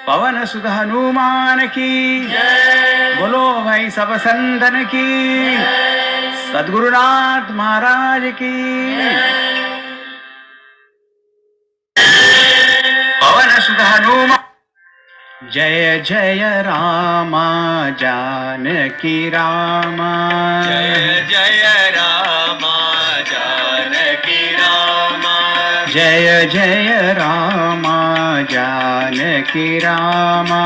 पवन सुत हनुमान की जय। बोलो भाई सब संतन की जय। सद्गुरुनाथ महाराज की जय। पवन सुत हनुमान जय जय रामा जानकी रामा जय जय रामा जानकी रामा जय जय रामा जानकी रामा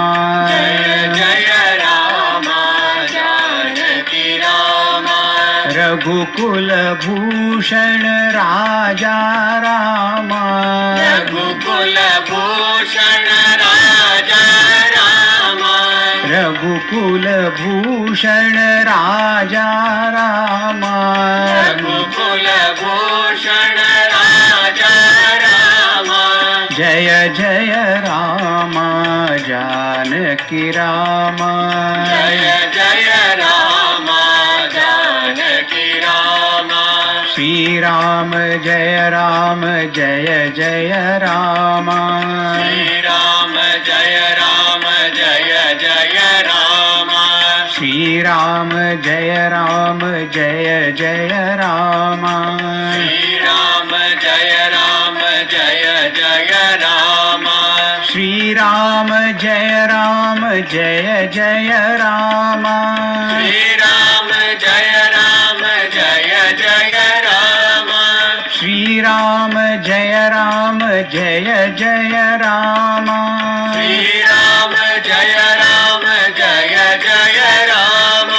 जय जय रामा जानकी रामा रघुकुल भूषण राजा रामा रघुकुल भूषण राजा रामा रघुकुल भूषण राजा रामा रघुकुल भूषण राजा रामा जय जय रामा जानकी रामा जय जय रामा जानकी रामा श्री राम जय राम जय जय रामा श्री राम जय राम जय जय रामा श्री राम जय राम जय जय रामा श्री राम जय राम जय जय रामा श्री राम जय राम जय जय रामा श्री राम जय राम जय जय रामा श्री राम जय राम जय जय रामा श्री राम जय राम जय जय रामा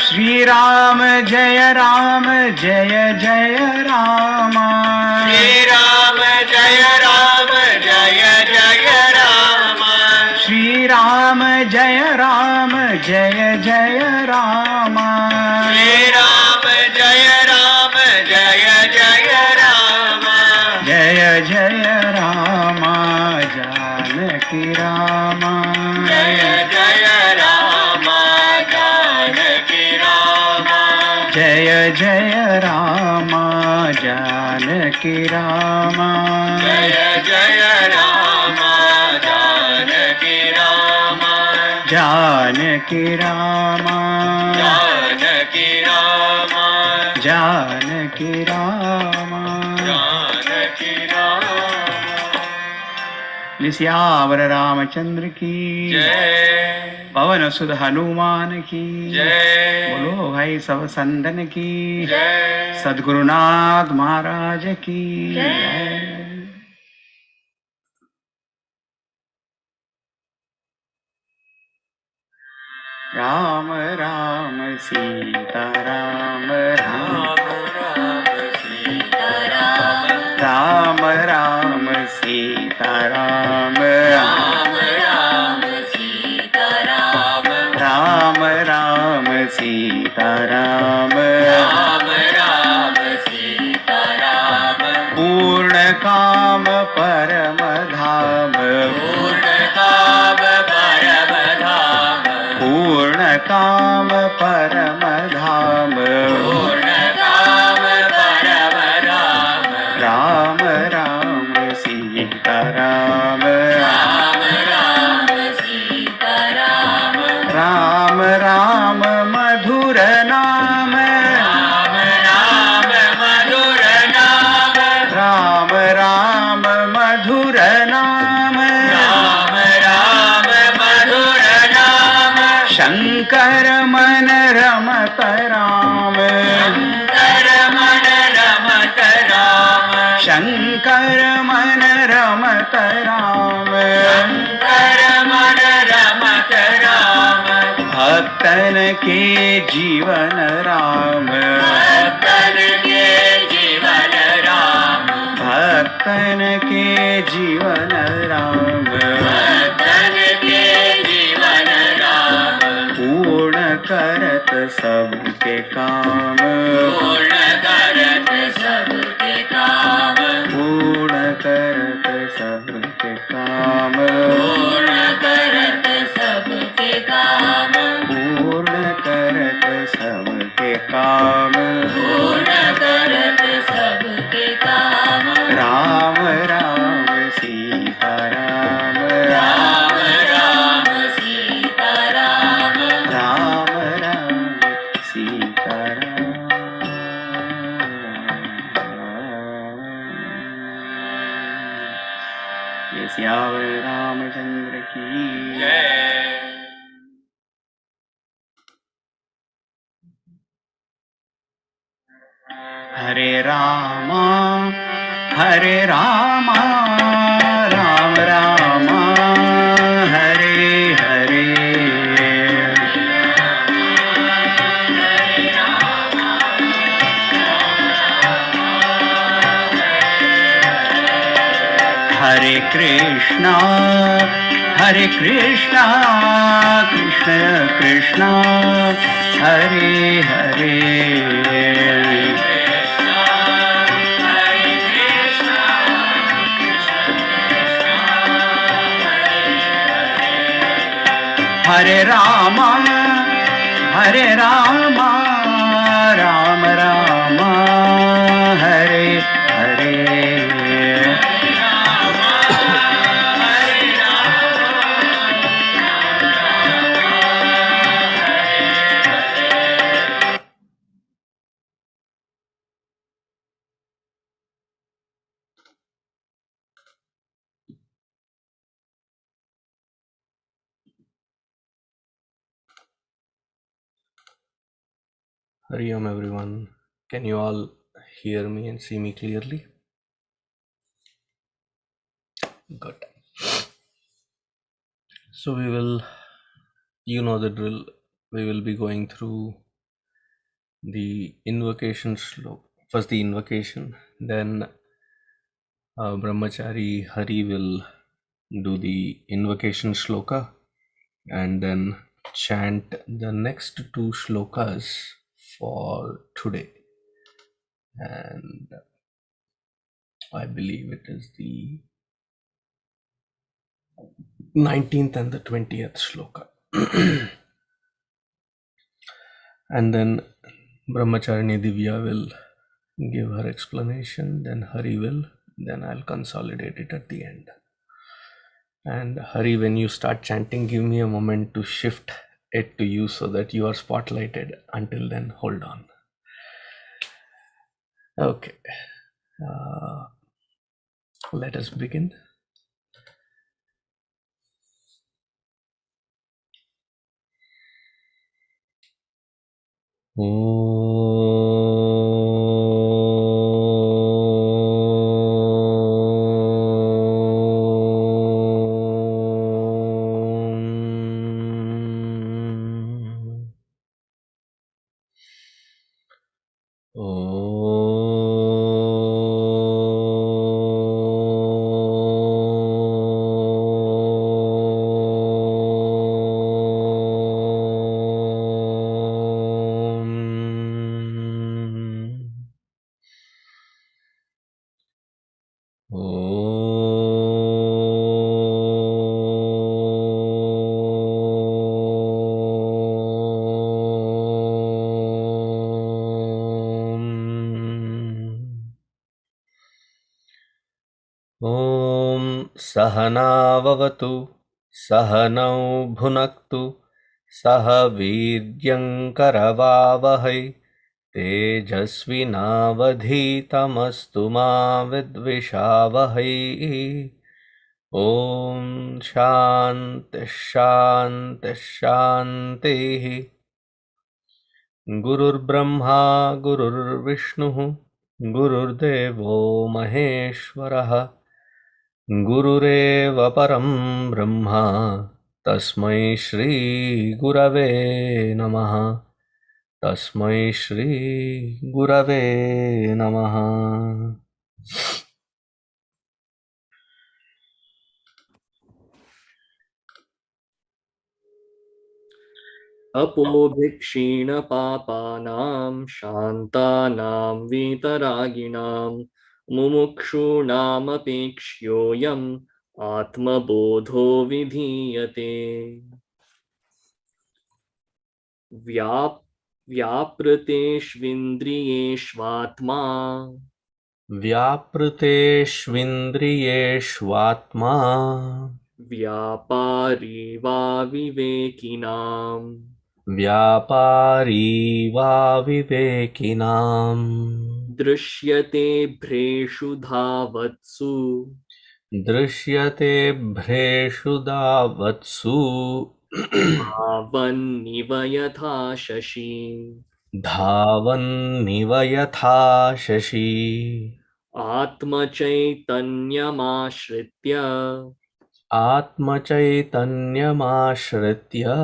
श्री राम जय राम जय जय रामा श्री राम जय राम जय जय रामा श्री राम जय राम जय जय रामा श्री राम जय राम जय जय रामा जय जय रामा जानकी रामा जय जय रामा जानकी रामा जय जय रामा जानकी रामा जय जय रामा जानकी रामा जानकी रामा जानकी रामा जानकी रामा जानकी रामा सियावर रामचंद्र की जय पवन सुत हनुमान की जय बोलो भाई सब संतन की जय सद्गुरुनाथ महाराज की जय। राम राम सीता राम राम सीता राम राम राम सीता राम राम राम सीता राम राम राम सीता राम राम राम सीता राम पूर्ण काम परम धाम पूर्ण काम परम धाम पूर्ण काम परम धाम पूर्ण काम परम धाम राम राम सीता राम राम राम सीता राम राम राम मधुर नाम राम राम मधुर नाम राम राम मधुर नाम राम राम मधुर नाम शंकर मन रमत राम शंकर मन रमत राम शंकर मन रमत राम शंकर मन रमत राम भक्तन के जीवन राम भक्तन के जीवन राम भक्तन के जीवन राम भक्तन के जीवन राम पूर्ण करत सबके काम पूर्ण करत सबके काम पूर्ण करत सबके काम पूर्ण करत सबके काम पूर्ण करत सबके काम पूर्ण करत सबके काम राम राम सीता राम राम सियावर रामचंद्र की जय। हरे Rama Ram Ram Hare Hare Hare Krishna Krishna Krishna Hare Hare Hare Ram Ram Ram Hare Hare Hari Om everyone. Can you all hear me and see me clearly? Good. So we will, you know the drill, we will be going through the invocation sloka. First the invocation, then Brahmachari Hari will do the invocation sloka and then chant the next two shlokas for today. And I believe it is the 19th and the 20th shloka. And then Brahmacharini Divya will give her explanation, then Hari will, then I'll consolidate it at the end. And Hari, when you start chanting, give me a moment to shift it to you so that you are spotlighted. Until then, hold on. Okay. Let us begin. ॐ सहनाववतु सहनौ भुनक्तु सह वीर्यङ्करवावहै तेजस्विनावधीतमस्तु मा विद्विषावहै। ॐ शान्ति शान्ति शान्तिः। गुरुर्ब्रह्मा गुरुर्विष्णुः गुरुर्देवो महेश्वरः गुरुरेव परं ब्रह्मा तस्मै श्री गुरवे नमः। तस्मै श्री गुरवे नमः। अपोभिक्षीणपापानां शान्तानां वीतरागिणां मुमुक्षूणामपेक्ष्योऽयम् आत्मबोधो विधीयते। व्यापृतेष्विन्द्रियेष्वात्मा vyāpṛteṣvindriyeṣvātmā व्यापारीवाविवेकिनाम् vyāpārīvāvivekinām दृश्यते भ्रेषु धावत्सु dṛśyate'bhreṣu dhāvatsu dhāvanniva yathā śaśī dhāvanniva yathā śaśī ātmacaitanyamāśritya ātmacaitanyamāśritya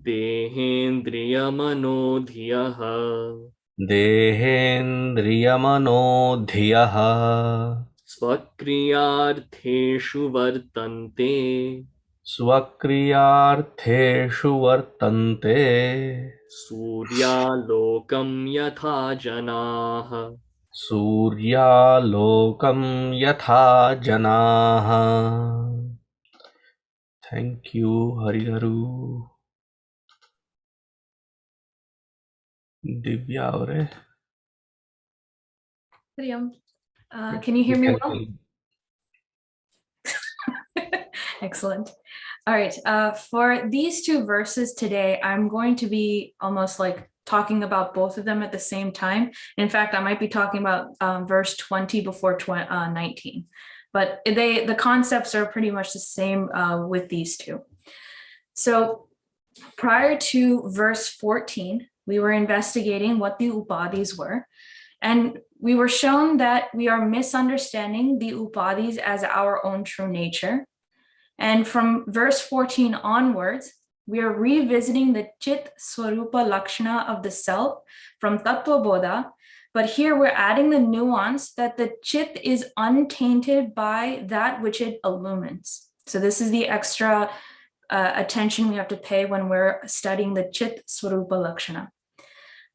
dehendriyamanodhiyaḥ dehendriyamanodhiyaḥ svakriyārtheṣu vartante svakriyārtheṣu vartante sūryālokaṃ yathā janāḥ sūryālokaṃ yathā janāḥ. Thank you, Hariharu. Divya aure. Can you hear me well? Excellent. All right. For these two verses today, I'm going to be almost like talking about both of them at the same time. In fact, I might be talking about verse 20 before 19, but the concepts are pretty much the same with these two. So prior to verse 14, we were investigating what the upadhis were, and we were shown that we are misunderstanding the upadhis as our own true nature. And from verse 14 onwards, we are revisiting the chit swarupa lakshana of the self from ātmabodha, but here we're adding the nuance that the chit is untainted by that which it illumines. So this is the extra attention we have to pay when we're studying the chit swarupa lakshana.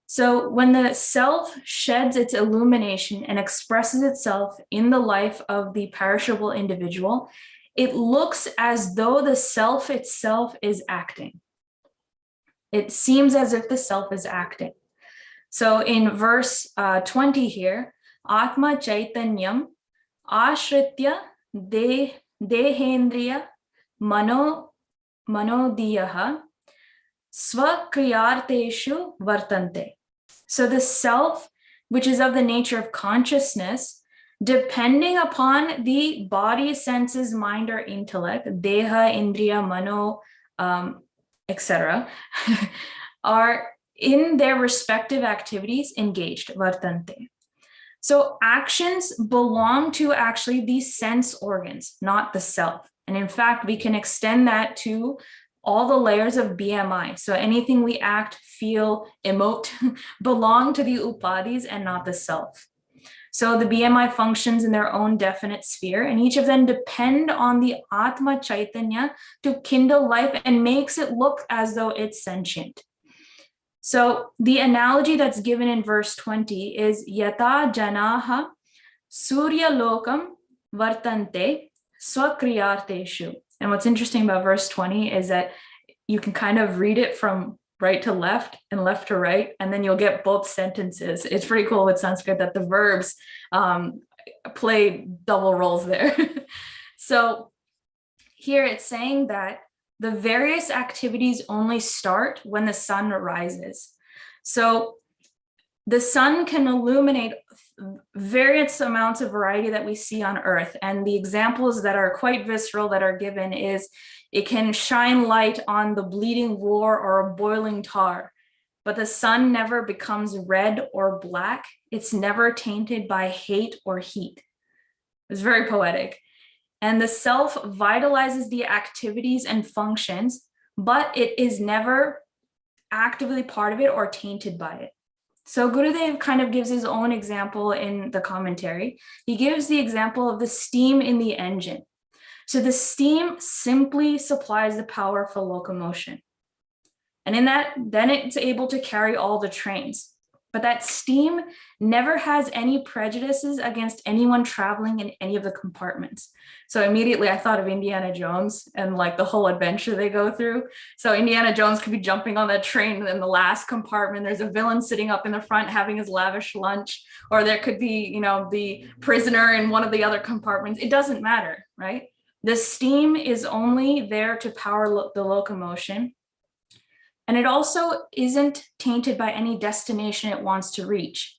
So when the self sheds its illumination and expresses itself in the life of the perishable individual, it looks as though the self itself is acting. It seems as if the self is acting. So in verse 20 here, ātmacaitanyamāśritya dehendriyamanodhiyaḥ svakriyārtheṣu vartante. So the self, which is of the nature of consciousness, depending upon the body, senses, mind, or intellect, deha, indriya, mano, etc., are in their respective activities engaged, vartante. So actions belong to actually these sense organs, not the self. And in fact, we can extend that to all the layers of BMI. So anything we act, feel, emote belong to the upadhis and not the self. So the BMI functions in their own definite sphere, and each of them depend on the Atma Chaitanya to kindle life and makes it look as though it's sentient. So the analogy that's given in verse 20 is yathā janāḥ sūryālokaṃ vartante svakriyārtheṣu. And what's interesting about verse 20 is that you can kind of read it from right to left and left to right, and then you'll get both sentences. It's pretty cool with Sanskrit that the verbs play double roles there. So here it's saying that the various activities only start when the sun rises. So the sun can illuminate various amounts of variety that we see on earth. And the examples that are quite visceral that are given is it can shine light on the bleeding roar or a boiling tar, but the sun never becomes red or black. It's never tainted by hate or heat. It's very poetic. And the self vitalizes the activities and functions, but it is never actively part of it or tainted by it. So Gurudev kind of gives his own example in the commentary. He gives the example of the steam in the engine. So the steam simply supplies the power for locomotion. And in that, then it's able to carry all the trains. But that steam never has any prejudices against anyone traveling in any of the compartments. So immediately I thought of Indiana Jones and like the whole adventure they go through. So Indiana Jones could be jumping on that train in the last compartment. There's a villain sitting up in the front having his lavish lunch, or there could be, you know, the prisoner in one of the other compartments. It doesn't matter, right? The steam is only there to power the locomotion. And it also isn't tainted by any destination it wants to reach.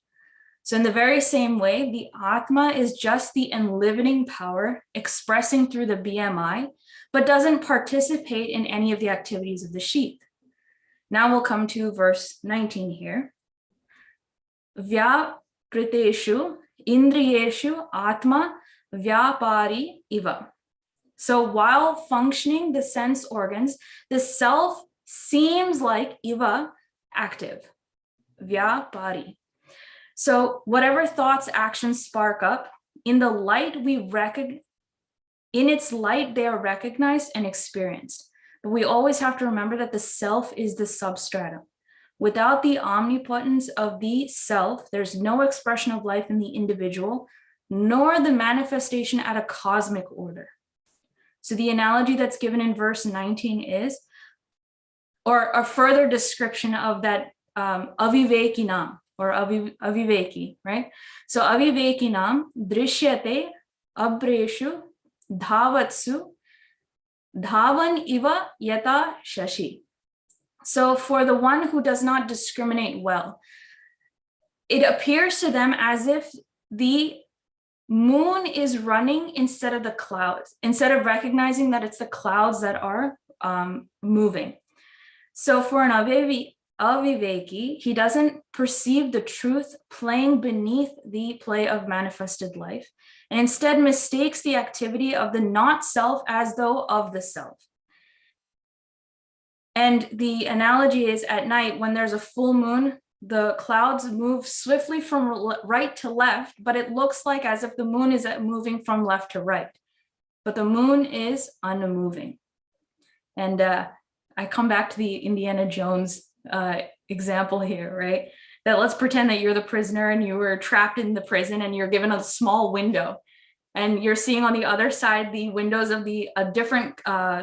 So in the very same way, the Atma is just the enlivening power expressing through the BMI, but doesn't participate in any of the activities of the sheath. Now we'll come to verse 19 here. vyāpṛteṣvindriyeṣvātmā vyāpārīvāvivekinām. So while functioning the sense organs, the self seems like iva, active, vyāpārī. So whatever thoughts, actions spark up, in the light in its light, they are recognized and experienced. But we always have to remember that the self is the substratum. Without the omnipotence of the self, there's no expression of life in the individual, nor the manifestation at a cosmic order. So the analogy that's given in verse 19 is, or a further description of that avivekinām, or aviveki, right? So avivekinām dṛśyate'bhreṣu dhāvatsu dhāvanniva yathā śaśī. So for the one who does not discriminate well, it appears to them as if the moon is running instead of the clouds, instead of recognizing that it's the clouds that are moving. So for an aviveki, he doesn't perceive the truth playing beneath the play of manifested life, and instead mistakes the activity of the not self as though of the self. And the analogy is, at night when there's a full moon, the clouds move swiftly from right to left, but it looks like as if the moon is moving from left to right, but the moon is unmoving. And I come back to the Indiana Jones example here, right? That let's pretend that you're the prisoner and you were trapped in the prison and you're given a small window and you're seeing on the other side the windows of a different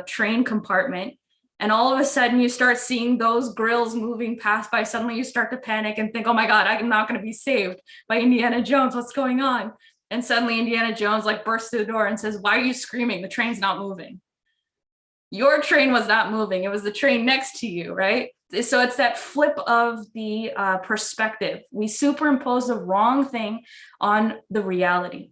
train compartment. And all of a sudden you start seeing those grills moving past by. Suddenly you start to panic and think, oh my God, I'm not going to be saved by Indiana Jones. What's going on? And suddenly Indiana Jones like bursts through the door and says, why are you screaming? The train's not moving. Your train was not moving. It was the train next to you, right? So it's that flip of the perspective. We superimpose the wrong thing on the reality.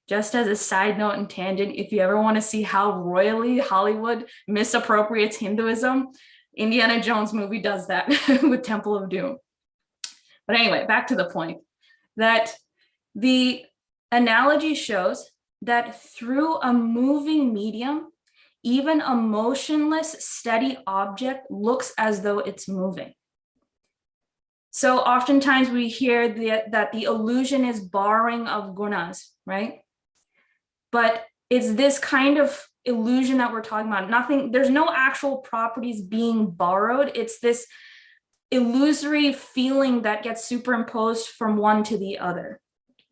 Just as a side note and tangent, if you ever want to see how royally Hollywood misappropriates Hinduism, Indiana Jones movie does that with Temple of Doom. But anyway, back to the point that the analogy shows that through a moving medium, even a motionless, steady object looks as though it's moving. So oftentimes we hear that the illusion is borrowing of gunas, right? But it's this kind of illusion that we're talking about. There's no actual properties being borrowed. It's this illusory feeling that gets superimposed from one to the other.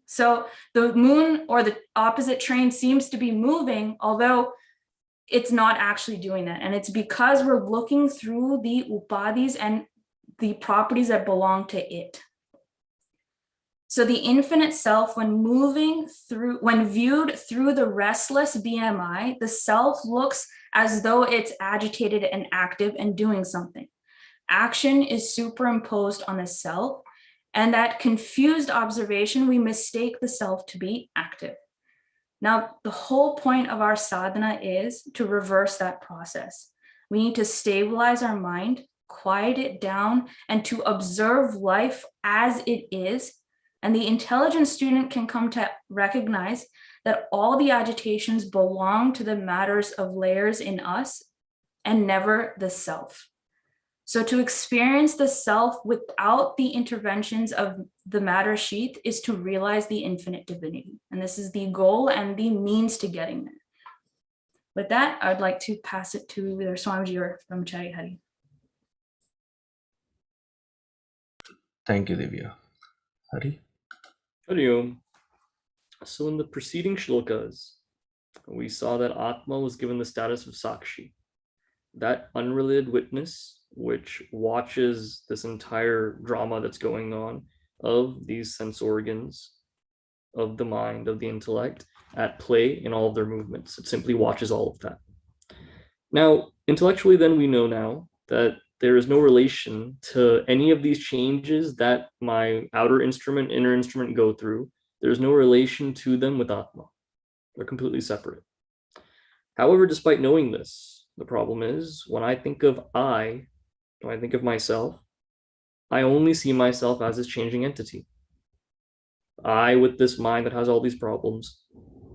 So the moon or the opposite train seems to be moving, although it's not actually doing that. And it's because we're looking through the upadhis and the properties that belong to it. So the infinite self, when viewed through the restless BMI, the self looks as though it's agitated and active and doing something. Action is superimposed on the self, and that confused observation, we mistake the self to be active. Now, the whole point of our sadhana is to reverse that process. We need to stabilize our mind, quiet it down, and to observe life as it is. And the intelligent student can come to recognize that all the agitations belong to the matters of layers in us and never the self. So to experience the self without the interventions of the matter sheath is to realize the infinite divinity. And this is the goal and the means to getting there. With that, I would like to pass it to either Swamiji or Brahmachari Hari. Thank you, Divya. Hari? Hari Om. So in the preceding shlokas, we saw that Atma was given the status of Sakshi, that unrelated witness which watches this entire drama that's going on of these sense organs, of the mind, of the intellect, at play in all of their movements. It simply watches all of that. Now, intellectually, then we know now that there is no relation to any of these changes that my outer instrument, inner instrument go through. There's no relation to them with Atma. They're completely separate. However, despite knowing this, the problem is when I think of I, when I think of myself, I only see myself as this changing entity. I with this mind that has all these problems.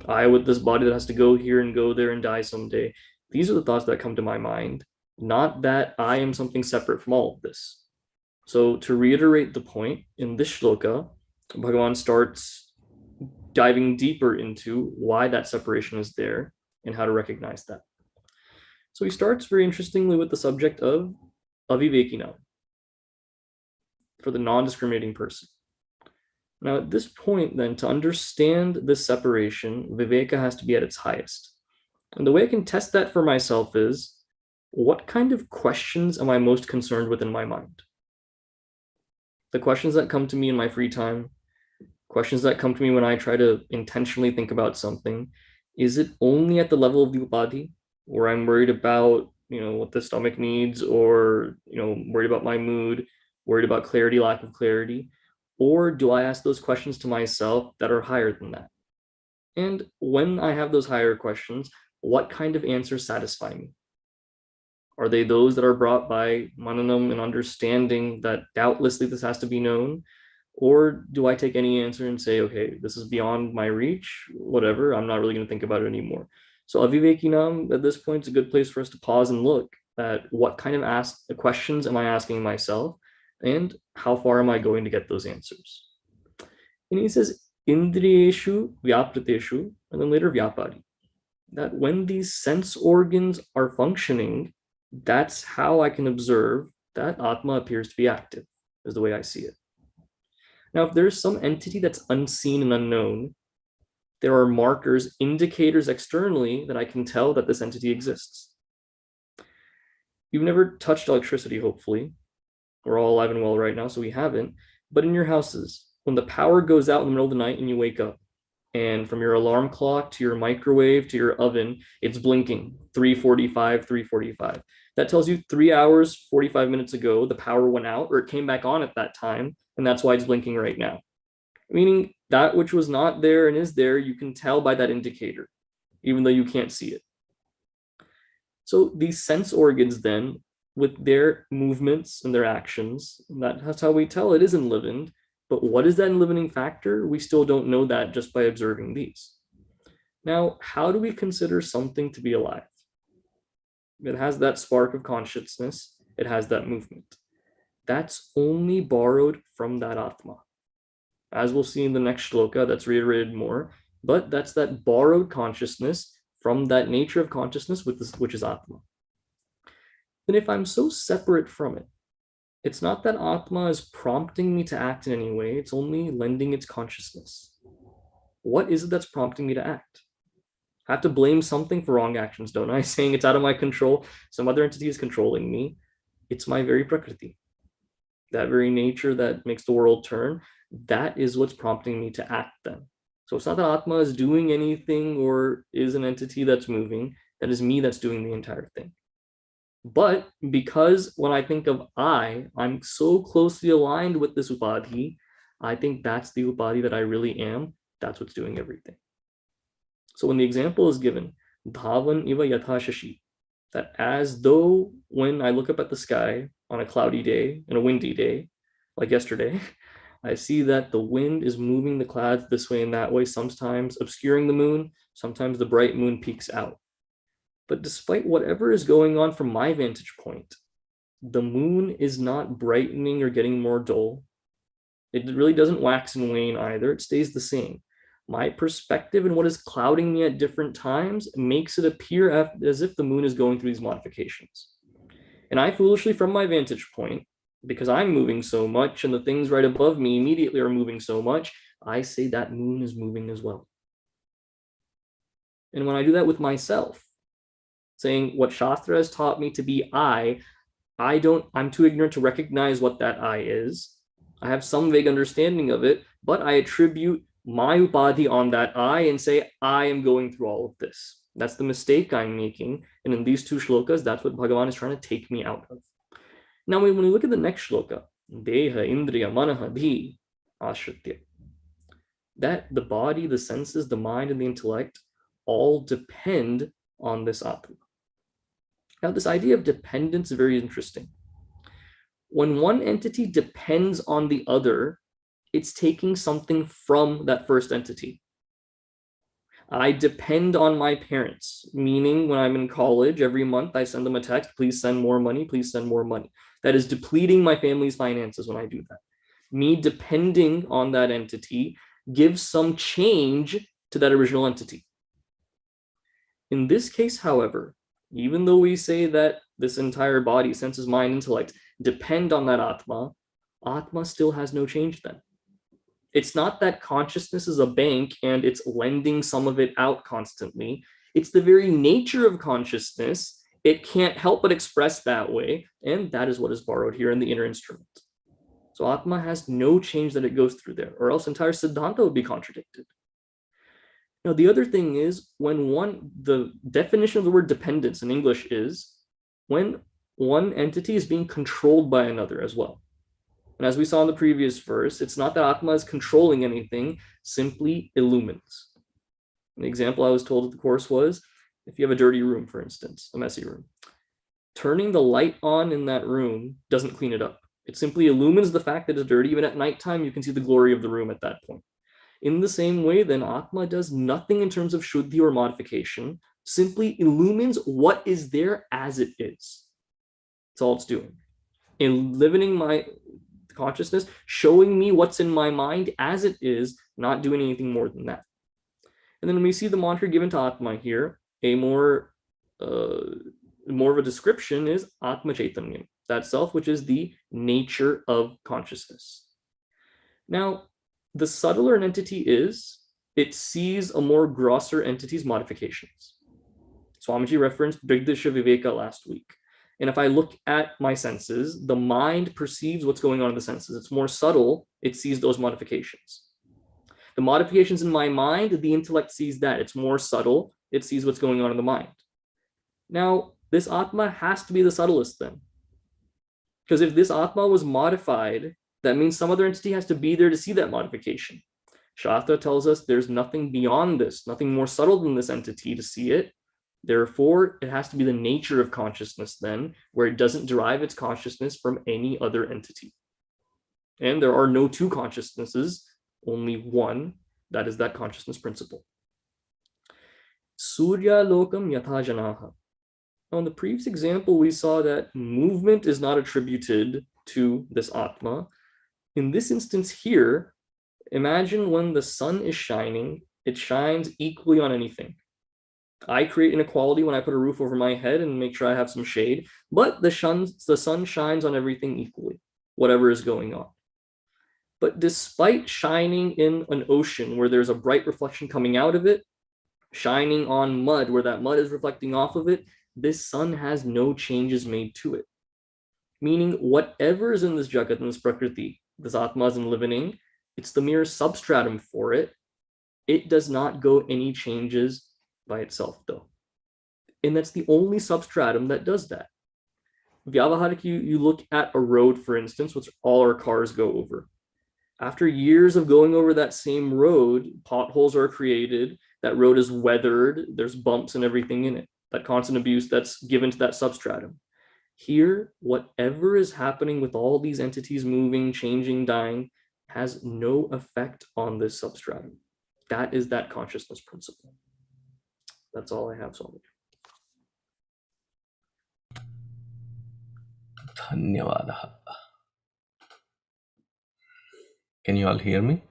I with this body that has to go here and go there and die someday. These are the thoughts that come to my mind, not that I am something separate from all of this. So to reiterate the point, in this shloka, Bhagavan starts diving deeper into why that separation is there and how to recognize that. So he starts very interestingly with the subject of avivekinām, for the non-discriminating person. Now at this point then, to understand this separation, viveka has to be at its highest. And the way I can test that for myself is, what kind of questions am I most concerned with in my mind? The questions that come to me in my free time, questions that come to me when I try to intentionally think about something, is it only at the level of the upadhi, where I'm worried about, what the stomach needs, or, worried about my mood, worried about clarity, lack of clarity? Or do I ask those questions to myself that are higher than that? And when I have those higher questions, what kind of answers satisfy me? Are they those that are brought by mananam and understanding that doubtlessly this has to be known? Or do I take any answer and say, okay, this is beyond my reach, whatever, I'm not really going to think about it anymore. So avivekinām at this point is a good place for us to pause and look at what kind of questions am I asking myself, and how far am I going to get those answers? And he says, indriyeṣu, vyāpṛteṣvindriyeṣvātmā, and then later vyāpārī. That when these sense organs are functioning, that's how I can observe that Atma appears to be active, is the way I see it. Now, if there's some entity that's unseen and unknown, there are markers, indicators externally that I can tell that this entity exists. You've never touched electricity, hopefully. We're all alive and well right now, so we haven't. But in your houses, when the power goes out in the middle of the night and you wake up, and from your alarm clock to your microwave to your oven, it's blinking, 3:45, 3:45. That tells you 3 hours, 45 minutes ago, the power went out, or it came back on at that time, and that's why it's blinking right now. Meaning that which was not there and is there, you can tell by that indicator, even though you can't see it. So these sense organs then, with their movements and their actions, that's how we tell it is enlivened. But what is that enlivening factor? We still don't know that just by observing these. Now, how do we consider something to be alive? It has that spark of consciousness. It has that movement. That's only borrowed from that Atma. As we'll see in the next shloka, that's reiterated more, but that's that borrowed consciousness from that nature of consciousness, which is Atma. Then if I'm so separate from it, it's not that Atma is prompting me to act in any way, it's only lending its consciousness. What is it that's prompting me to act? I have to blame something for wrong actions, don't I? Saying it's out of my control, some other entity is controlling me. It's my very prakriti. That very nature that makes the world turn, that is what's prompting me to act then. So it's not that Atma is doing anything or is an entity that's moving, that is me that's doing the entire thing. But because when I think of I'm so closely aligned with this upadhi, I think that's the upadhi that I really am. That's what's doing everything. So when the example is given, dhāvanniva yathā śaśī, that as though when I look up at the sky on a cloudy day and a windy day, like yesterday, I see that the wind is moving the clouds this way and that way, sometimes obscuring the moon, sometimes the bright moon peeks out. But despite whatever is going on from my vantage point, the moon is not brightening or getting more dull. It really doesn't wax and wane either. It stays the same. My perspective and what is clouding me at different times makes it appear as if the moon is going through these modifications. And I foolishly, from my vantage point, because I'm moving so much and the things right above me immediately are moving so much, I say that moon is moving as well. And when I do that with myself, saying what Shastra has taught me to be I'm too ignorant to recognize what that I is. I have some vague understanding of it, but I attribute my upadhi on that I and say, I am going through all of this. That's the mistake I'm making. And in these two shlokas, that's what Bhagavan is trying to take me out of. Now, when we look at the next shloka, dehendriyamanodhiyaḥ, that the body, the senses, the mind, and the intellect all depend on this atma. Now, this idea of dependence is very interesting. When one entity depends on the other, it's taking something from that first entity. I depend on my parents, meaning when I'm in college, every month I send them a text, please send more money, please send more money. That is depleting my family's finances when I do that. Me depending on that entity gives some change to that original entity. In this case, however, even though we say that this entire body, senses, mind, intellect, depend on that atma, atma still has no change then. It's not that consciousness is a bank and it's lending some of it out constantly. It's the very nature of consciousness. It can't help but express that way. And that is what is borrowed here in the inner instrument. So atma has no change that it goes through there, or else entire siddhanta would be contradicted. Now, the other thing is the definition of the word dependence in English is when one entity is being controlled by another as well. And as we saw in the previous verse, it's not that atma is controlling anything, simply illumines. An example I was told at the course was, if you have a dirty room, for instance, a messy room, turning the light on in that room doesn't clean it up. It simply illumines the fact that it's dirty. Even at nighttime, you can see the glory of the room at that point. In the same way, then, atma does nothing in terms of shuddhi or modification, simply illumines what is there as it is. That's all it's doing. Enlivening my consciousness, showing me what's in my mind as it is, not doing anything more than that. And then we see the mantra given to atma here, a more of a description is ātmacaitanyam, that self which is the nature of consciousness. Now, the subtler an entity is, it sees a more grosser entity's modifications. Swamiji referenced dṛśyate'bhreṣu viveka last week. And if I look at my senses, the mind perceives what's going on in the senses. It's more subtle. It sees those modifications. The modifications in my mind, the intellect sees that. It's more subtle. It sees what's going on in the mind. Now, this atma has to be the subtlest then. Because if this atma was modified, that means some other entity has to be there to see that modification. Shastra tells us there's nothing beyond this, nothing more subtle than this entity to see it. Therefore, it has to be the nature of consciousness then, where it doesn't derive its consciousness from any other entity. And there are no two consciousnesses, only one. That is that consciousness principle. Sūryālokaṃ yathā janāḥ. Now, in the previous example, we saw that movement is not attributed to this atma. In this instance here, imagine when the sun is shining, it shines equally on anything. I create inequality when I put a roof over my head and make sure I have some shade, but the sun shines on everything equally, whatever is going on. But despite shining in an ocean where there's a bright reflection coming out of it, shining on mud where that mud is reflecting off of it, this sun has no changes made to it. Meaning whatever is in this jagat, in this prakriti, this atma is enlivening, it's the mere substratum for it. It does not go any changes by itself though. And that's the only substratum that does that. Vyāvāharika, you look at a road, for instance, which all our cars go over. After years of going over that same road, potholes are created, that road is weathered, there's bumps and everything in it, that constant abuse that's given to that substratum. Here, whatever is happening with all these entities moving, changing, dying, has no effect on this substratum. That is that consciousness principle. That's all I have, Swami. Dhāvanniva. Can you all hear me?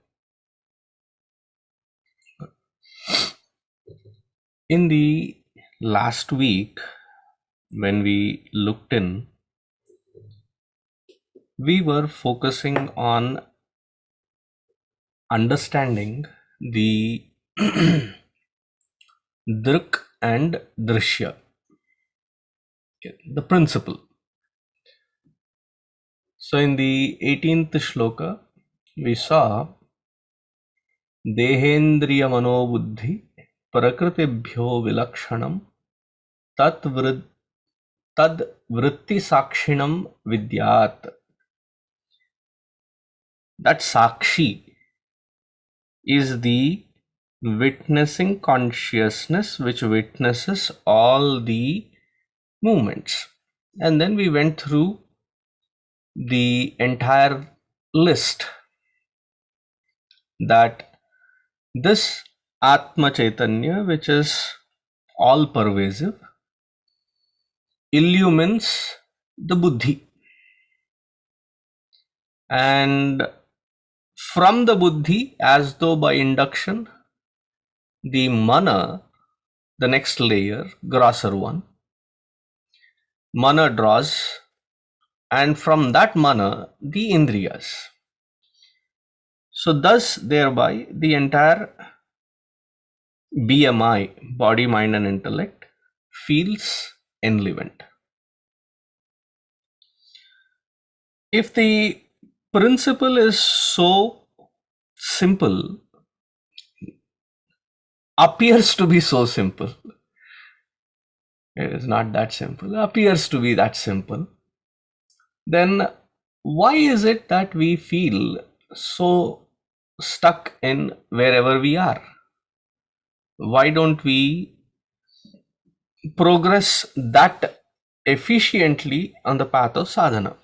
In the last week, when we looked in, we were focusing on understanding the drik and dṛśya, the principle. So in the 18th shloka, we saw dehendriyamanodhiyaḥ prakrtibhyo vilakshanam tad vritti sakshinam vidyat. That sakshi is the witnessing consciousness which witnesses all the movements. And then we went through the entire list that this Atma Chaitanya, which is all pervasive, illumines the buddhi, and from the buddhi, as though by induction, the mana, the next layer, grosser one, mana draws, and from that mana, the indriyas. So thus thereby the entire BMI, body, mind and intellect, feels enlivened. If the principle is so simple, appears to be so simple, it is not that simple, appears to be that simple, then why is it that we feel so stuck in wherever we are? Why don't we progress that efficiently on the path of sadhana?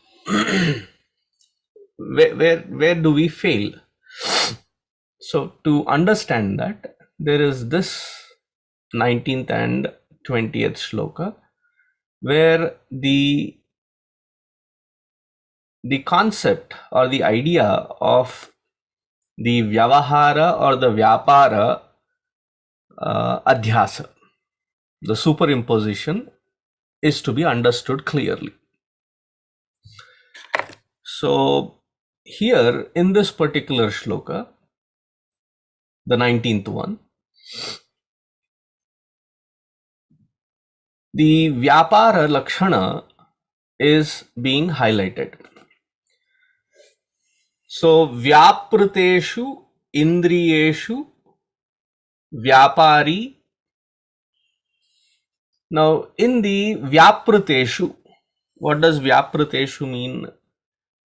Where do we fail? So to understand that, there is this 19th and 20th shloka where the concept or the idea of the vyavahara or the vyāpāra adhyasa, the superimposition, is to be understood clearly. So here in this particular shloka, the 19th one, the vyāpāra lakshana is being highlighted. So vyāpṛteṣvindriyeṣvātmā vyāpārī. Now in the vyāpṛteṣu, what does vyāpṛteṣu mean?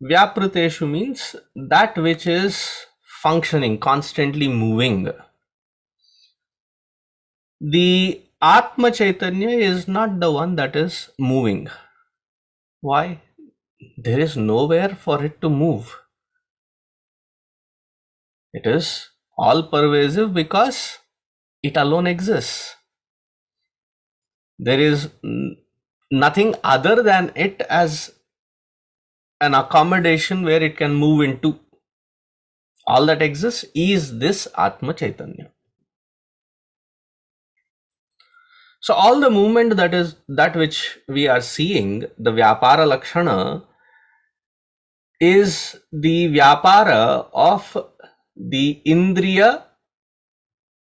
Vyāpṛteṣu means that which is functioning, constantly moving. The Atma Chaitanya is not the one that is moving. Why? There is nowhere for it to move. It is all pervasive because it alone exists. There is nothing other than it as an accommodation where it can move into. All that exists is this Atma Chaitanya. So all the movement that is that which we are seeing, the vyāpāra lakshana, is the vyāpāra of the indriya.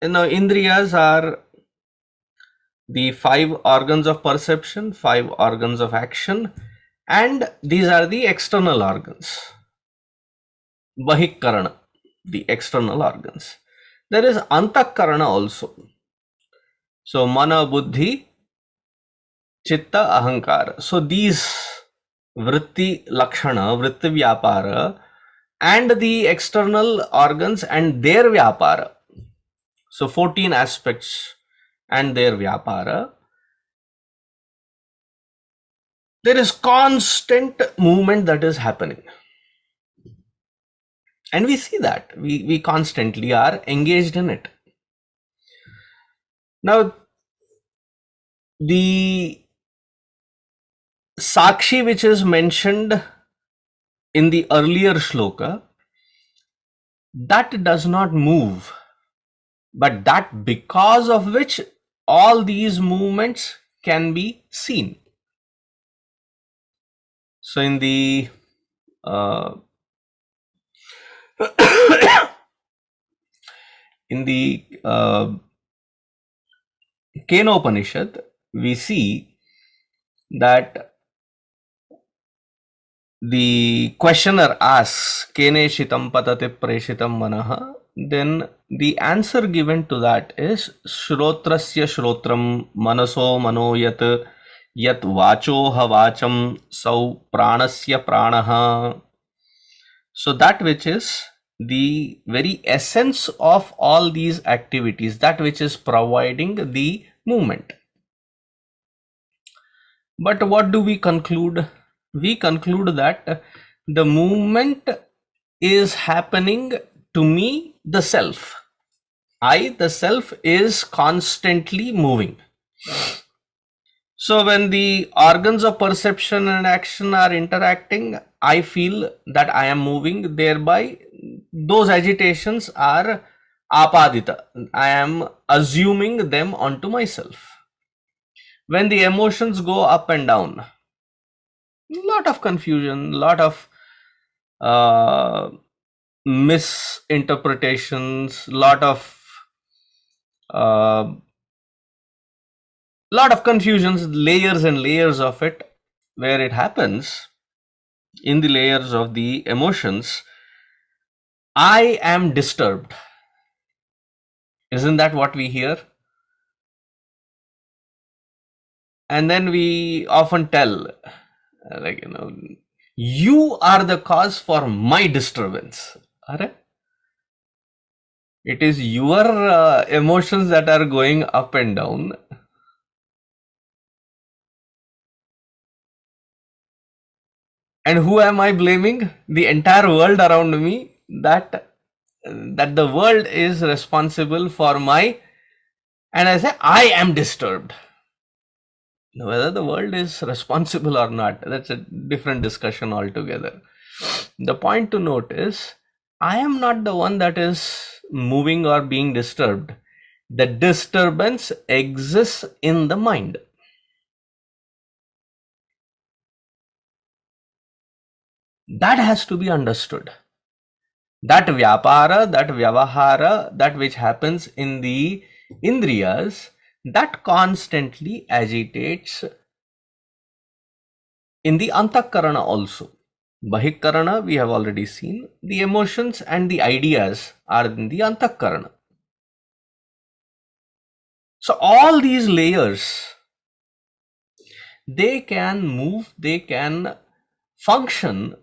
Indriyas are the 5 organs of perception, 5 organs of action, and these are the external organs. Bahikkarana, the external organs. There is antakarana also. So mana, buddhi, chitta, ahankara. So these vritti lakshana, vritti vyāpāra, and the external organs and their vyāpāra. So 14 aspects and their vyāpāra. There is constant movement that is happening. And we see that. We constantly are engaged in it. Now, the sakshi which is mentioned in the earlier shloka, that does not move, but that because of which all these movements can be seen. So in the Kenopanishad, we see that the questioner asks, Kene shitam patate preshitam manaha. Then the answer given to that is Shrotrasya shrotram manaso manoyat Yat vachoha vacham sau pranasya pranaha. So that which is the very essence of all these activities, that which is providing the movement. But what do we conclude? We conclude that the movement is happening to me, the self. I, the self, is constantly moving. So when the organs of perception and action are interacting, I feel that I am moving, thereby those agitations are āpadita. I am assuming them onto myself. When the emotions go up and down, lot of confusion, lot of misinterpretations, lot of confusions, layers and layers of it, where it happens in the layers of the emotions. I am disturbed. Isn't that what we hear? And then we often tell, like, you are the cause for my disturbance. It is your emotions that are going up and down. And who am I blaming? The entire world around me, that the world is responsible for my, and I say I am disturbed. Now, whether the world is responsible or not, that's a different discussion altogether. The point to note is, I am not the one that is moving or being disturbed. The disturbance exists in the mind. That has to be understood. That vyāpāra, that vyavahara, that which happens in the indriyas, that constantly agitates in the antakarana also. Bahikarana, we have already seen. The emotions and the ideas are in the antakarana. So all these layers, they can move, they can function.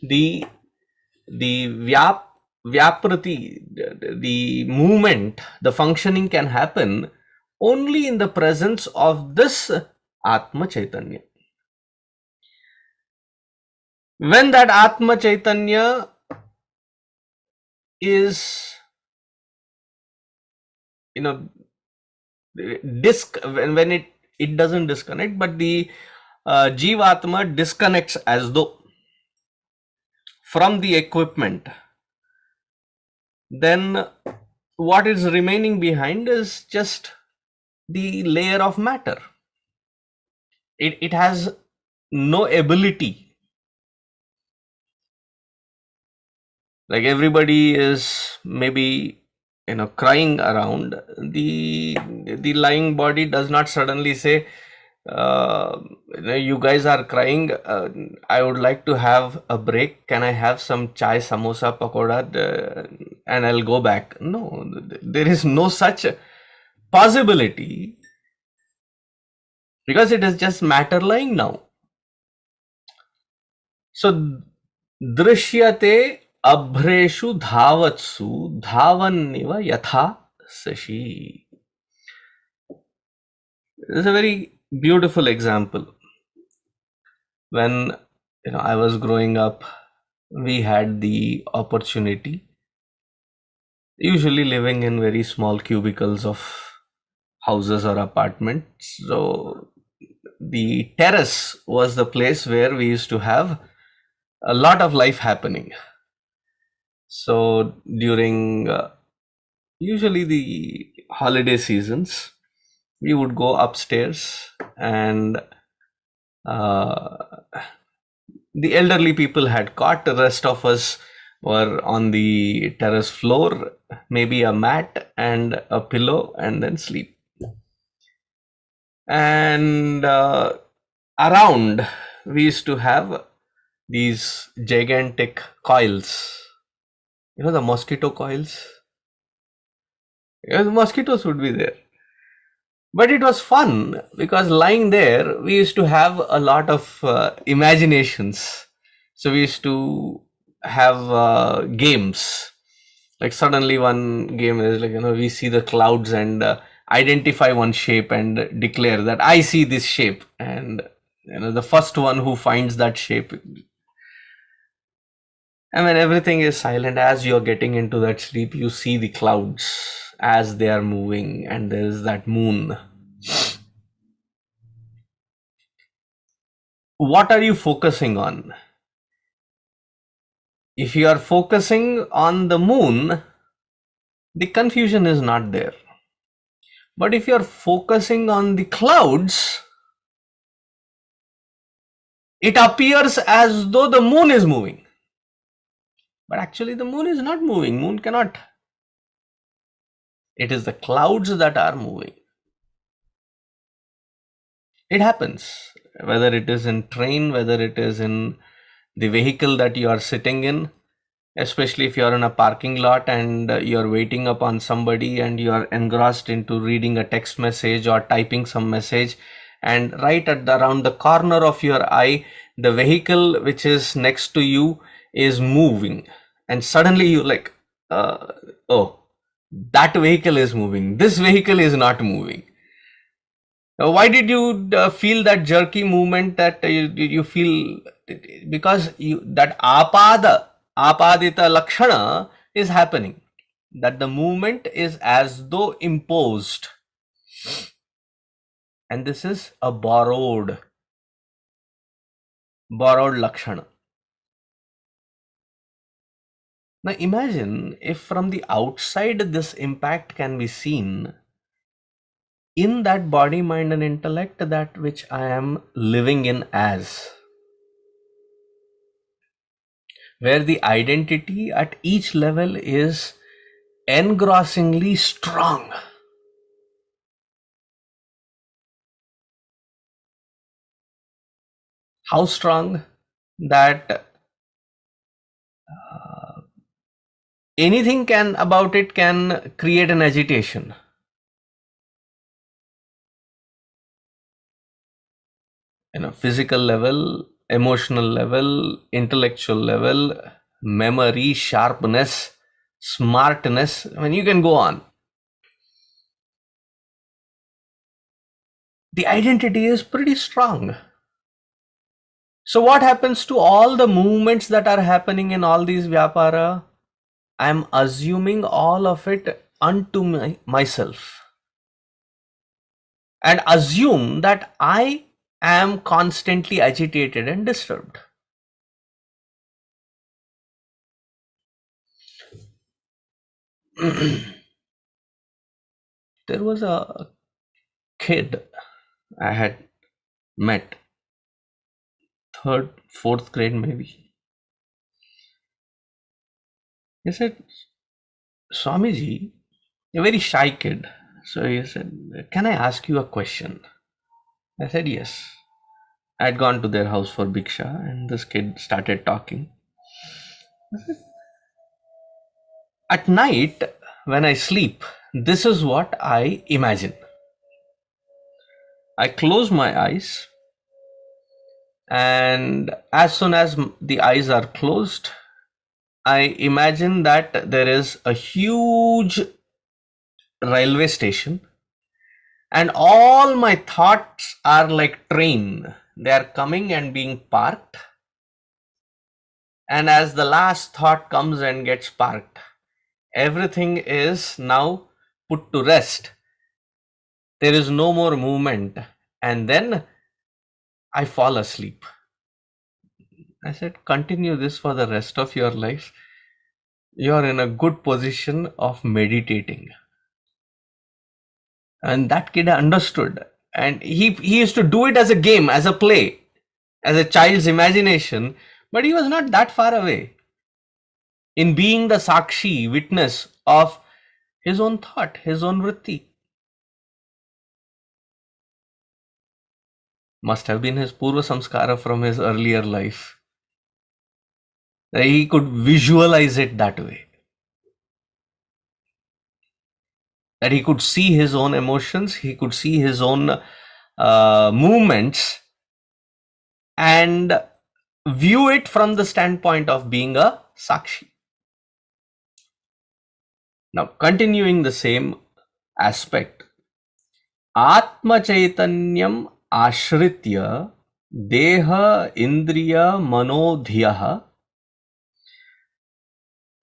The vyāpṛti, the movement, the functioning can happen only in the presence of this Atma Chaitanya. When that Atma Chaitanya is, when it doesn't disconnect, but the Jivatma disconnects as though from the equipment, then what is remaining behind is just the layer of matter. It has no ability. Like everybody is maybe crying around, the lying body does not suddenly say, you guys are crying, I would like to have a break, can I have some chai, samosa, pakoda, and I'll go back. No, there is no such possibility, because it is just matter lying now. So dṛśyate'bhreṣu dhāvatsu dhāvanniva yathā śaśī. This is a very beautiful example. When I was growing up, we had the opportunity, usually living in very small cubicles of houses or apartments. So the terrace was the place where we used to have a lot of life happening. So during usually the holiday seasons, we would go upstairs, and the elderly people had cot, the rest of us were on the terrace floor, maybe a mat and a pillow, and then sleep. And around, we used to have these gigantic coils, the mosquito coils. The mosquitoes would be there. But it was fun because lying there, we used to have a lot of imaginations. So we used to have games. Like suddenly one game is like, we see the clouds and identify one shape and declare that I see this shape. And the first one who finds that shape. And when everything is silent, as you're getting into that sleep, you see the clouds as they are moving, and there's that moon. What are you focusing on? If you are focusing on the moon, the confusion is not there. But if you are focusing on the clouds, it appears as though the moon is moving. But actually the moon is not moving. Moon cannot. It is the clouds that are moving. It happens, whether it is in train, whether it is in the vehicle that you are sitting in, especially if you are in a parking lot and you are waiting upon somebody and you are engrossed into reading a text message or typing some message, and right at around the corner of your eye, the vehicle which is next to you is moving, and suddenly you like, oh, that vehicle is moving, this vehicle is not moving. Why did you feel that jerky movement that you feel? Because that āpadita lakshana is happening, that the movement is as though imposed, and this is a borrowed lakshana. Now imagine if from the outside this impact can be seen in that body, mind and intellect, that which I am living in as, where the identity at each level is engrossingly strong. How strong? That anything about it can create an agitation. Physical level, emotional level, intellectual level, memory, sharpness, smartness. You can go on. The identity is pretty strong. So what happens to all the movements that are happening in all these vyāpāra? I am assuming all of it unto myself, and assume that I am constantly agitated and disturbed. There was a kid I had met, 3rd, 4th grade maybe. He said, Swamiji, a very shy kid. So he said, can I ask you a question? I said, yes. I had gone to their house for Bhiksha, and this kid started talking. At night, when I sleep, this is what I imagine. I close my eyes, and as soon as the eyes are closed, I imagine that there is a huge railway station, and all my thoughts are like train. They are coming and being parked, and as the last thought comes and gets parked, everything is now put to rest. There is no more movement, and then I fall asleep. I said, continue this for the rest of your life. You are in a good position of meditating. And that kid understood, and he used to do it as a game, as a play, as a child's imagination, but he was not that far away in being the śaśī, witness of his own thought, his own vritti. Must have been his purva samskara from his earlier life. He could visualize it that way. that he could see his own emotions, he could see his own movements and view it from the standpoint of being a sakshi. Now, continuing the same aspect, ātmacaitanyamāśritya dehendriyamanodhiyaḥ.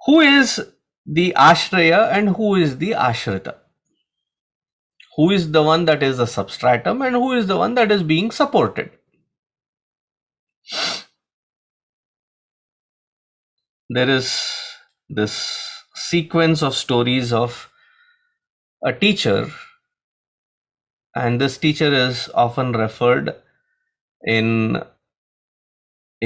Who is the ashraya and who is the ashrita? Who is the one that is the substratum and who is the one that is being supported? There is this sequence of stories of a teacher, and this teacher is often referred in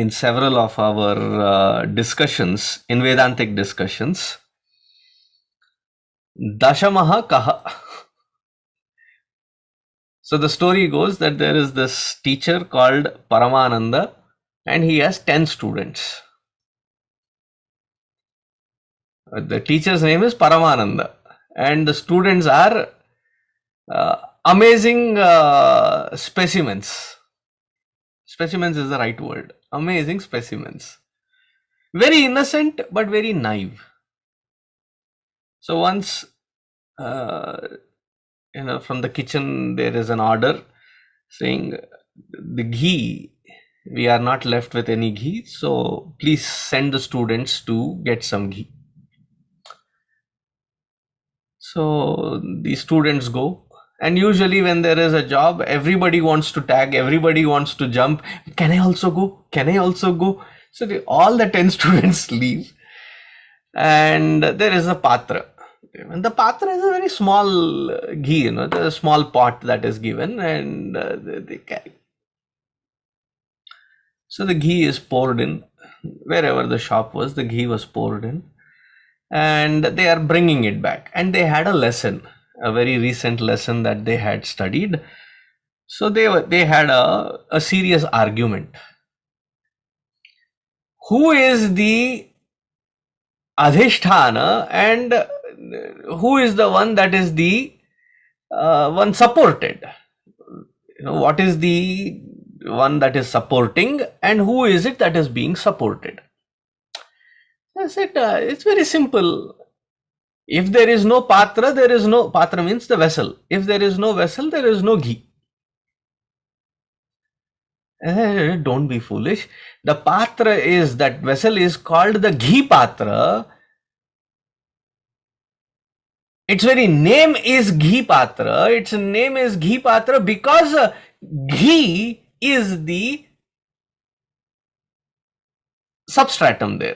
several of our discussions, in Vedantic discussions. Dashamaha kaha. So the story goes that there is this teacher called Paramananda and he has 10 students. The teacher's name is Paramananda and the students are amazing specimens. Specimens is the right word. Amazing specimens. Very innocent but very naive. So once from the kitchen there is an order saying the ghee, we are not left with any ghee, so please send the students to get some ghee. So the students go, and usually when there is a job, everybody wants to tag, everybody wants to jump. Can I also go? Can I also go? So all the 10 students leave, and there is a patra. And the patra is a very small ghee, the small pot that is given, and they carry. So the ghee is poured in. Wherever the shop was, the ghee was poured in. And they are bringing it back, and they had a lesson, a very recent lesson that they had studied. So they had a serious argument. Who is the adhishthana and who is the one that is the one supported? What is the one that is supporting and who is it that is being supported? I said, it's very simple. If there is no patra, there is no, patra means the vessel. If there is no vessel, there is no ghee. Don't be foolish. The patra is, that vessel is called the ghee patra. Its very name is ghee patra. Its name is ghee patra because ghee is the substratum there.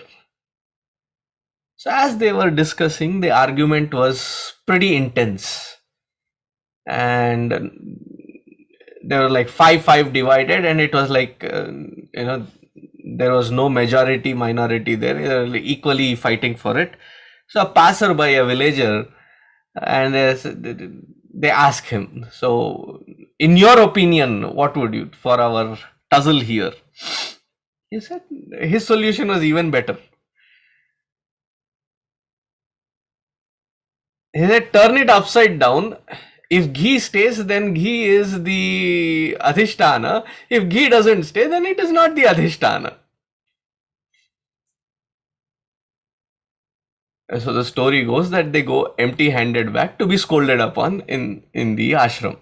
So as they were discussing, the argument was pretty intense, and there were like 5-5 divided, and it was like there was no majority minority there. They were equally fighting for it. So a passerby, a villager, and they ask him, so in your opinion, what would you for our tussle here? He said his solution was even better. He said, turn it upside down. If ghee stays, then ghee is the adhishthana. If ghee doesn't stay, then it is not the adhishthana. And so the story goes that they go empty-handed back to be scolded upon in the ashram.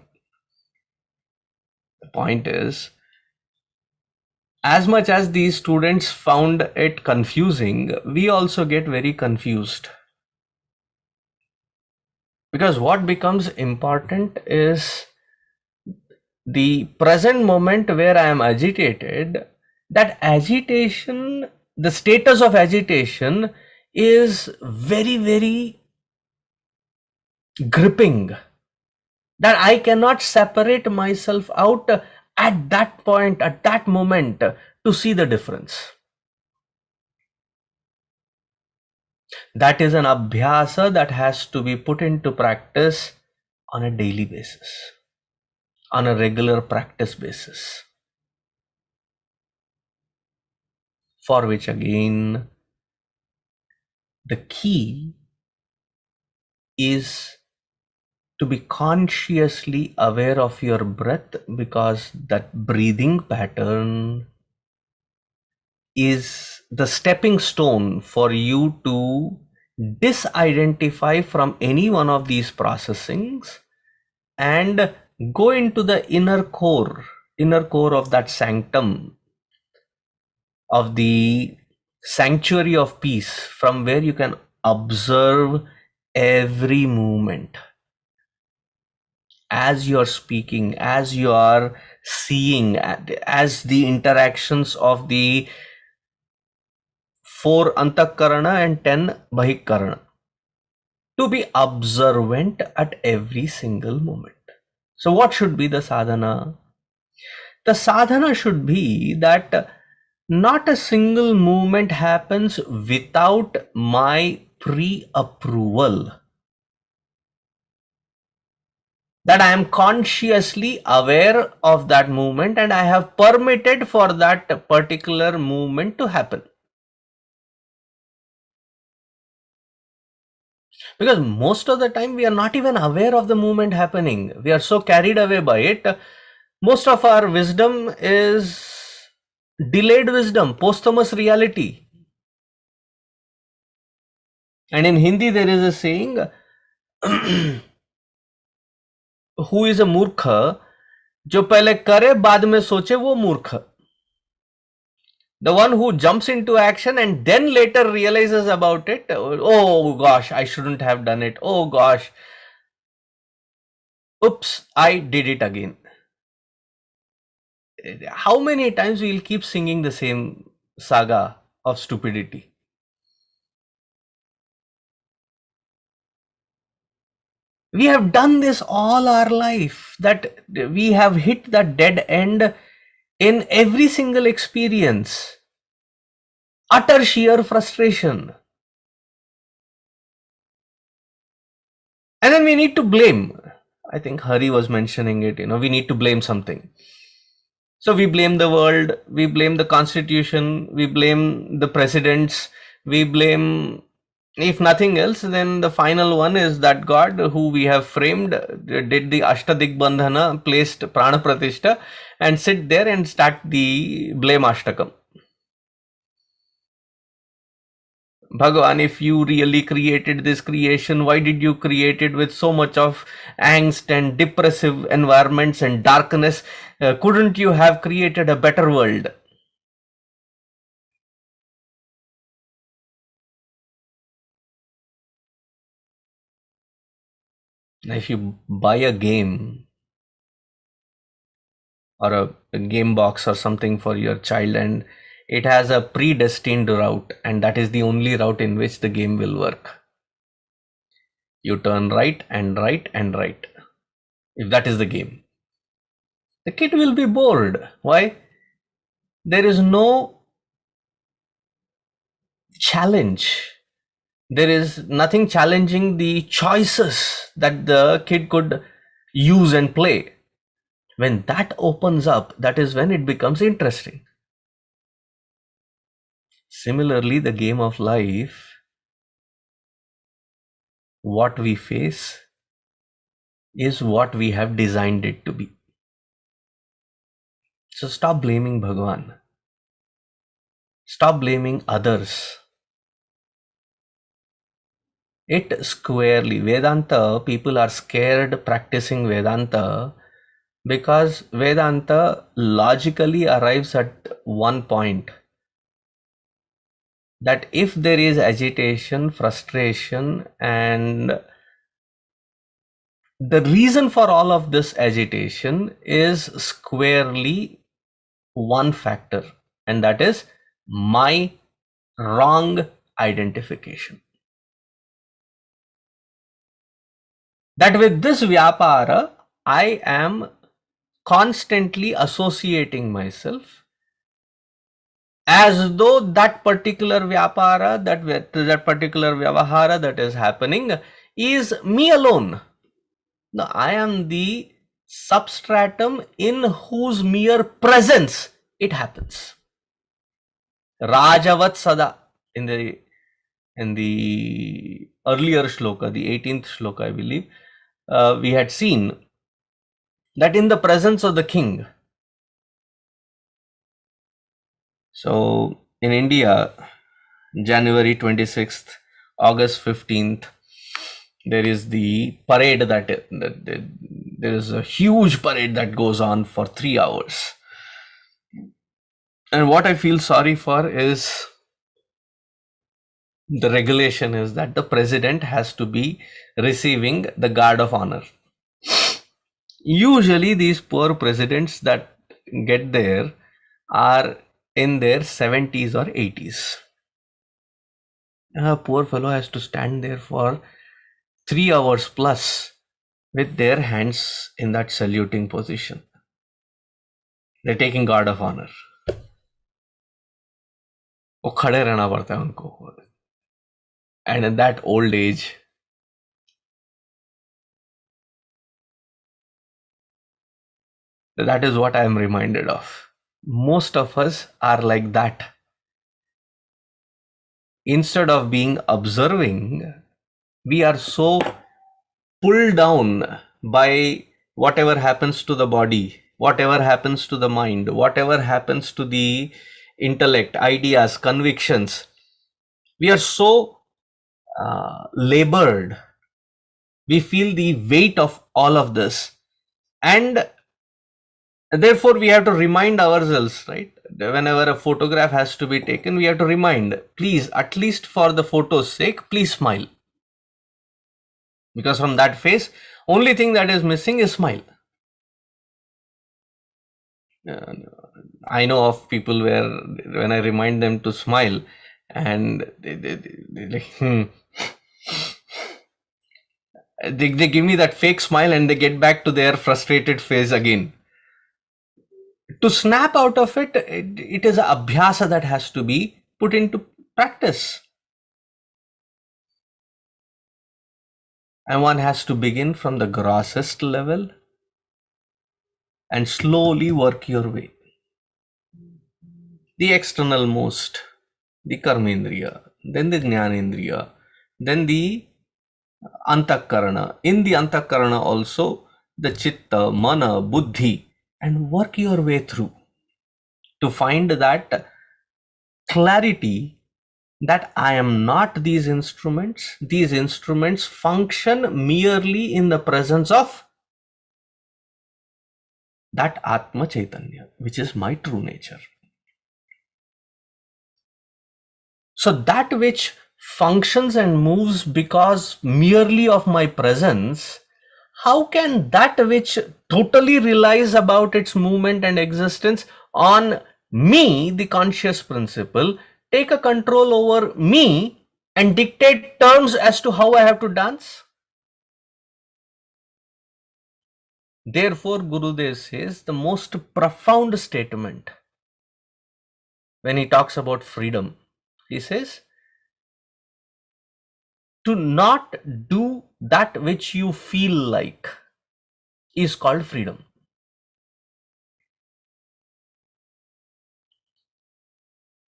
The point is, as much as these students found it confusing, we also get very confused. Because what becomes important is the present moment where I am agitated. That agitation, the status of agitation is very, very gripping. That I cannot separate myself out at that point, at that moment, to see the difference. That is an abhyasa that has to be put into practice on a daily basis, on a regular practice basis, for which again the key is to be consciously aware of your breath, because that breathing pattern is the stepping stone for you to disidentify from any one of these processings and go into the inner core of that sanctum, of the sanctuary of peace, from where you can observe every movement as you are speaking, as you are seeing, as the interactions of the 4 antakarana and 10 bahikarana, to be observant at every single moment. So what should be the sadhana? The sadhana should be that not a single movement happens without my pre-approval. That I am consciously aware of that movement and I have permitted for that particular movement to happen. Because most of the time we are not even aware of the movement happening. We are so carried away by it. Most of our wisdom is delayed wisdom, posthumous reality. And in Hindi there is a saying, who is a मूर्ख, जो पहले करे बाद में सोचे वो मूर्ख. The one who jumps into action and then later realizes about it, oh gosh, I shouldn't have done it, oh gosh, oops, I did it again. How many times we will keep singing the same saga of stupidity? We have done this all our life, that we have hit that dead end in every single experience. Utter sheer frustration. And then we need to blame. I think Hari was mentioning it, we need to blame something. So we blame the world, we blame the constitution, we blame the presidents, we blame, if nothing else, then the final one is that God who we have framed, did the Ashtadigbandhana, placed Prana Pratishta, and sit there and start the blame Ashtakam. Bhagavan, if you really created this creation, why did you create it with so much of angst and depressive environments and darkness? Couldn't you have created a better world? If you buy a game or a game box or something for your child and it has a predestined route, and that is the only route in which the game will work. You turn right and right and right. If that is the game, the kid will be bored. Why? There is no challenge. There is nothing challenging the choices that the kid could use and play. When that opens up, that is when it becomes interesting. Similarly, the game of life, what we face is what we have designed it to be. So stop blaming Bhagavan. Stop blaming others. It squarely. Vedanta, people are scared practicing Vedanta because Vedanta logically arrives at one point, that if there is agitation, frustration, and the reason for all of this agitation is squarely one factor, and that is my wrong identification. That with this vyāpāra, I am constantly associating myself as though that particular vyāpāra, that particular vyavahara that is happening is me alone. No, I am the substratum in whose mere presence it happens. Rajavat sada, in the earlier shloka, the 18th shloka, I believe, we had seen that in the presence of the king, so in India, January 26th, August 15th, there is the parade that there is a huge parade that goes on for 3 hours. And what I feel sorry for is the regulation is that the president has to be receiving the guard of honor. Usually these poor presidents that get there are in their 70s or 80s. A poor fellow has to stand there for 3 hours plus with their hands in that saluting position. They're taking guard of honor. वो खड़े रहना पड़ता है उनको. And in that old age, that is what I am reminded of. Most of us are like that. Instead of being observing, we are so pulled down by whatever happens to the body, whatever happens to the mind, whatever happens to the intellect, ideas, convictions. We are so labored. We feel the weight of all of this. And therefore, we have to remind ourselves, right? Whenever a photograph has to be taken, we have to remind, please, at least for the photo's sake, please smile. Because from that face, only thing that is missing is smile. I know of people where when I remind them to smile, and they give me that fake smile and they get back to their frustrated face again. To snap out of it, it is an abhyasa that has to be put into practice. And one has to begin from the grossest level and slowly work your way. The external most, the karmendriya, then the jnanendriya, then the antakarana. In the antakarana also, the chitta, mana, buddhi, and work your way through to find that clarity that I am not these instruments. These instruments function merely in the presence of that Atma Chaitanya, which is my true nature. So that which functions and moves because merely of my presence, how can that which totally relies about its movement and existence on me, the conscious principle, take a control over me and dictate terms as to how I have to dance? Therefore, Gurudev says the most profound statement when he talks about freedom. He says, to not do that which you feel like is called freedom.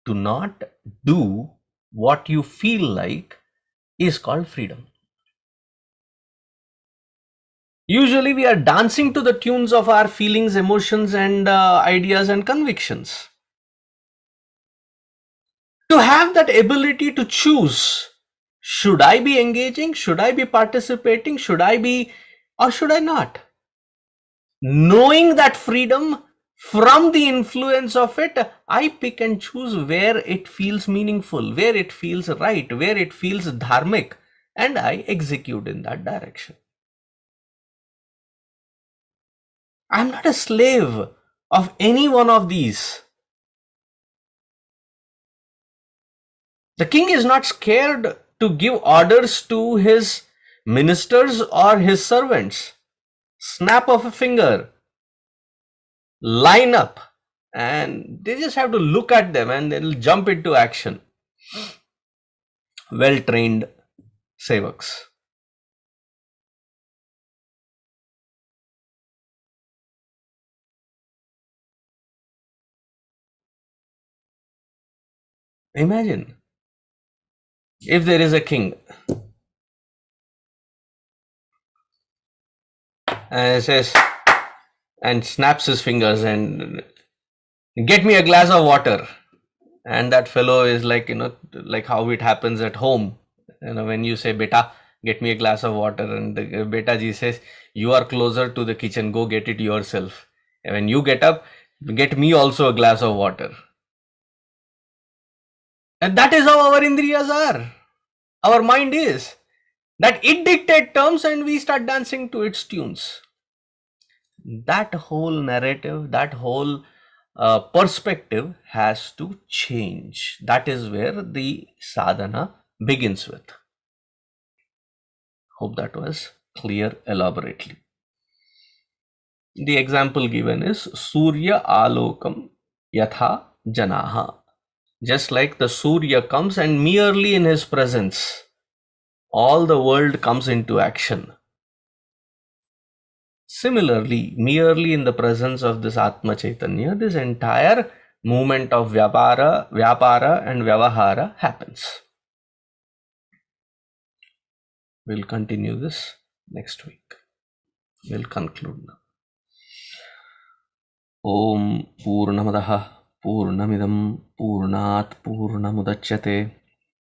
To not do what you feel like is called freedom. Usually we are dancing to the tunes of our feelings, emotions, and ideas and convictions. To have that ability to choose, should I be engaging, should I be participating, should I be, or should I not? Knowing that freedom, from the influence of it, I pick and choose where it feels meaningful, where it feels right, where it feels dharmic, and I execute in that direction. I'm not a slave of any one of these. The king is not scared to give orders to his ministers or his servants. Snap of a finger, line up, and they just have to look at them and they'll jump into action. Well-trained sevaks. Imagine if there is a king says, and snaps his fingers and get me a glass of water. And that fellow is like, like how it happens at home. When you say, beta, get me a glass of water, and the beta ji says, you are closer to the kitchen, go get it yourself. And when you get up, get me also a glass of water. And that is how our indriyas are. Our mind is. That it dictates terms and we start dancing to its tunes. That whole narrative, that whole perspective has to change. That is where the sadhana begins with. Hope that was clear elaborately. The example given is sūryālokaṃ yathā janāḥ. Just like the Surya comes and merely in his presence, all the world comes into action. Similarly, merely in the presence of this Atma Chaitanya, this entire movement of vyāpāra and vyavahara happens. We'll continue this next week. We'll conclude now. Om Purnamadaha Purnamidam Purnat Purnamudachyate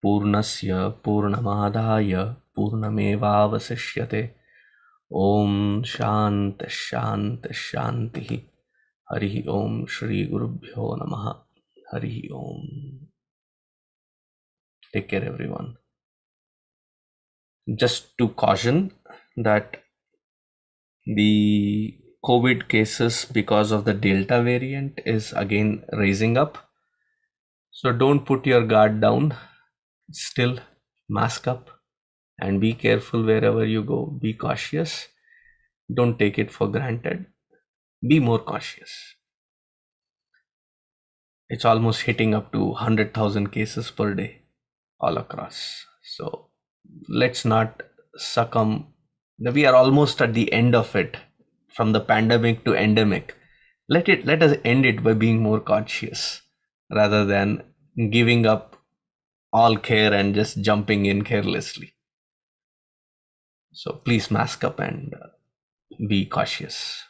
Purnasya Purnamadaya Purnamevāvasishyate. Om Shanti Shanti Shanti. Hari Om Shri Gurubhyo Namaha. Hari Om. Take care, everyone. Just to caution that the COVID cases because of the Delta variant is again rising up. So don't put your guard down. Still mask up and be careful wherever you go. Be cautious. Don't take it for granted. Be more cautious. It's almost hitting up to 100,000 cases per day all across. So let's not succumb. We are almost at the end of it. From the pandemic to endemic. Let us end it by being more conscious rather than giving up all care and just jumping in carelessly. So please mask up and be cautious.